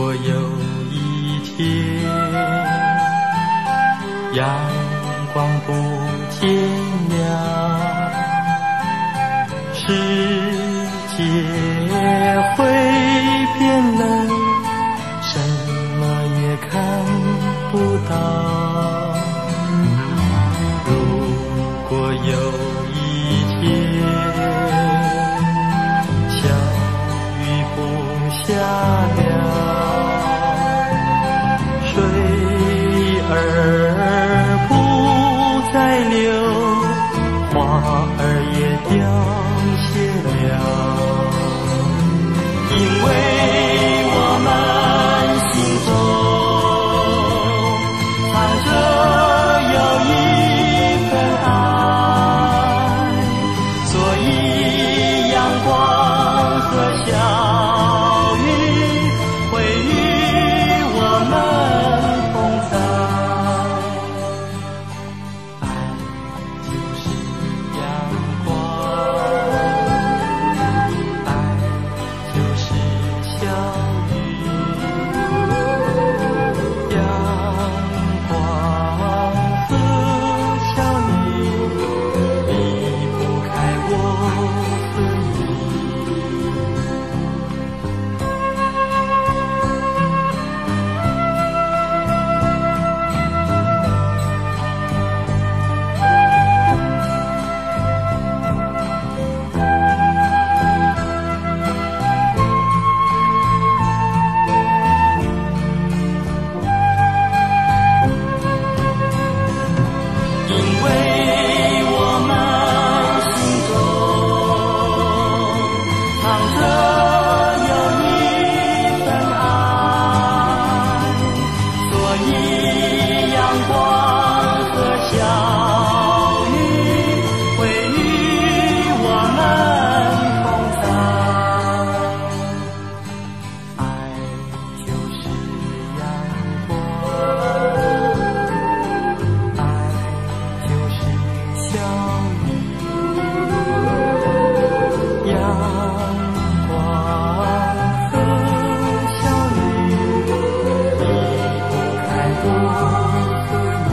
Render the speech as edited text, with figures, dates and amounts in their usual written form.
果有一天阳光不见了，世界会变冷，什么也看不到。如果有一天小雨不下了，水儿不再流，花儿也凋谢了，因为我们心中藏着有一份爱，所以阳光和小雨会与我们同在。爱就是阳光，爱就是小雨，阳光和小雨离不开我和你。因为我们心中藏着有一份爱，所以阳光和小雨会与我们同在。爱就是阳光，爱就是小雨，阳光和小雨离不开我和你。